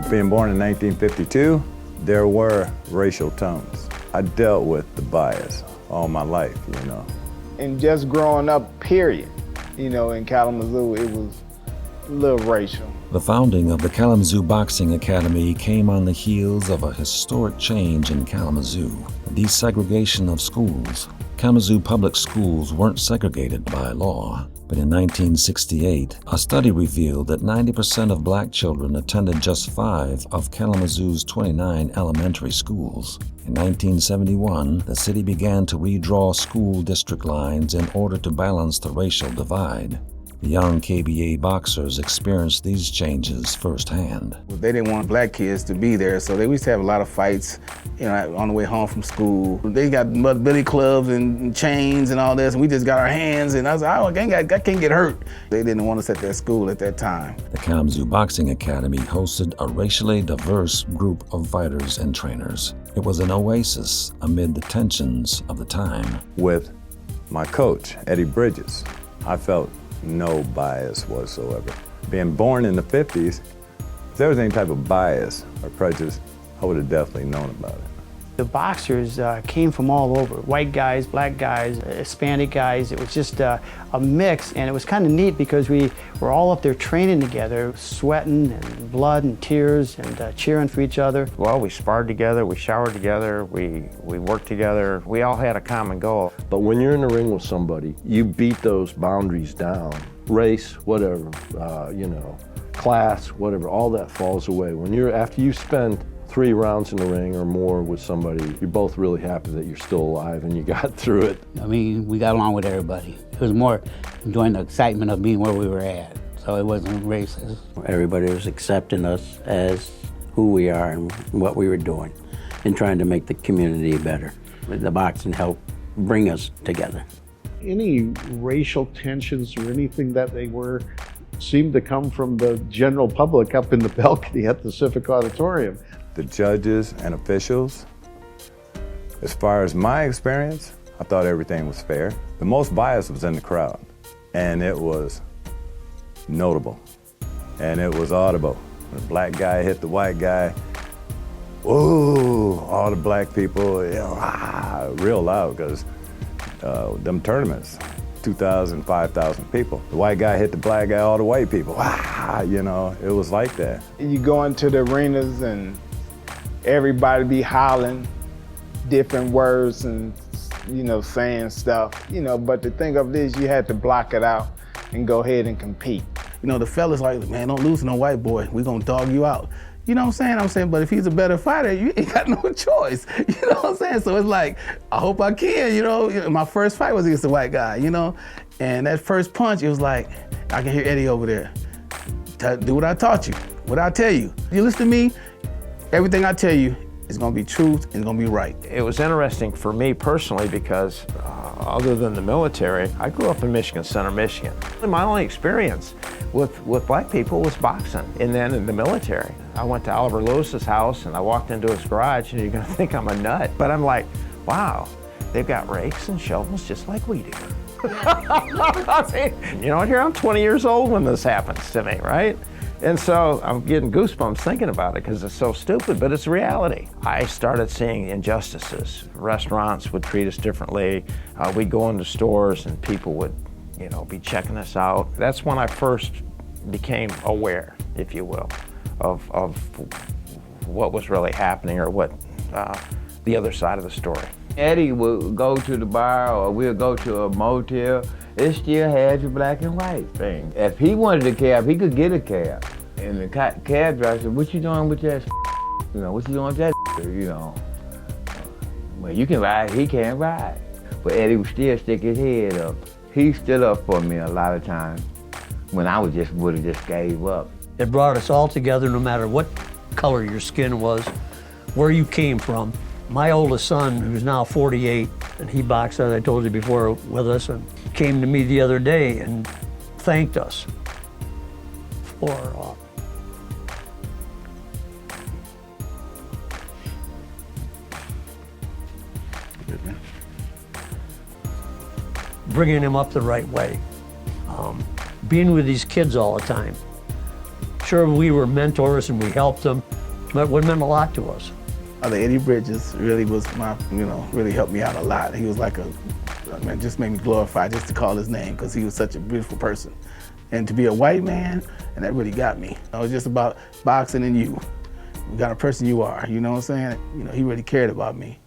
Being born in 1952, there were racial tones. I dealt with the bias all my life, you know. And just growing up, period, you know, in Kalamazoo, it was a little racial. The founding of the Kalamazoo Boxing Academy came on the heels of a historic change in Kalamazoo, the desegregation of schools. Kalamazoo public schools weren't segregated by law, but in 1968, a study revealed that 90% of black children attended just 5 of Kalamazoo's 29 elementary schools. In 1971, the city began to redraw school district lines in order to balance the racial divide. The young KBA boxers experienced these changes firsthand. They didn't want black kids to be there, so they used to have a lot of fights, you know, on the way home from school. They got mud billy clubs and chains and all this, and we just got our hands, and I was like, I can't get hurt. They didn't want us at their school at that time. The Kalamazoo Boxing Academy hosted a racially diverse group of fighters and trainers. It was an oasis amid the tensions of the time. With my coach, Eddie Bridges, I felt no bias whatsoever. Being born in the 50s, if there was any type of bias or prejudice, I would have definitely known about it. The boxers came from all over, white guys, black guys, Hispanic guys. It was just a mix, and it was kind of neat because we were all up there training together, sweating and blood and tears and cheering for each other. Well, we sparred together, we showered together, we worked together. We all had a common goal. But when you're in the ring with somebody, you beat those boundaries down. Race, whatever, you know, class, whatever, all that falls away. After you spend 3 rounds in the ring or more with somebody, you're both really happy that you're still alive and you got through it. I mean, we got along with everybody. It was more enjoying the excitement of being where we were at, so it wasn't racist. Everybody was accepting us as who we are and what we were doing and trying to make the community better. The boxing helped bring us together. Any racial tensions or anything that they were seemed to come from the general public up in the balcony at the Civic Auditorium. The judges and officials, as far as my experience, I thought everything was fair. The most bias was in the crowd, and it was notable, and it was audible. When the black guy hit the white guy, whoa, all the black people, you know, real loud, because them tournaments, 2,000, 5,000 people. The white guy hit the black guy, all the white people, you know, it was like that. You go into the arenas and everybody be hollering different words and, you know, saying stuff, you know, but the thing of this, you had to block it out and go ahead and compete. You know, the fellas like, man, don't lose to no white boy. We gonna dog you out. You know what I'm saying? But if he's a better fighter, you ain't got no choice. You know what I'm saying? So it's like, I hope I can, you know. My first fight was against a white guy, you know? And that first punch, it was like, I can hear Eddie over there. Do what I taught you, what I tell you. You listen to me, everything I tell you is gonna be truth and it's gonna be right. It was interesting for me personally because other than the military, I grew up in Michigan Center, Michigan. And my only experience with black people was boxing and then in the military. I went to Oliver Lewis's house and I walked into his garage and you're gonna think I'm a nut, but I'm like, wow, they've got rakes and shovels just like we do. You know, here I'm 20 years old when this happens to me, right? And so I'm getting goosebumps thinking about it because it's so stupid, but it's reality. I started seeing injustices. Restaurants would treat us differently. We'd go into stores and people would, you know, be checking us out. That's when I first became aware, if you will, of what was really happening or what the other side of the story. Eddie would go to the bar or we'll go to a motel. It still had the black and white thing. If he wanted a cab, he could get a cab. And the cab driver said, what you doing with that? You know, what you doing with that? You know, well, you can ride, he can't ride. But Eddie would still stick his head up. He stood up for me a lot of times when I would have just gave up. It brought us all together no matter what color your skin was, where you came from. My oldest son, who's now 48, and he boxed, as I told you before, with us, and came to me the other day and thanked us for bringing him up the right way, being with these kids all the time. Sure, we were mentors and we helped them, That would have meant a lot to us. Eddie Bridges really was my, really helped me out a lot. He was like man, just made me glorify just to call his name because he was such a beautiful person. And to be a white man, and that really got me. It was just about boxing and you. You got a person you are, you know what I'm saying? He really cared about me.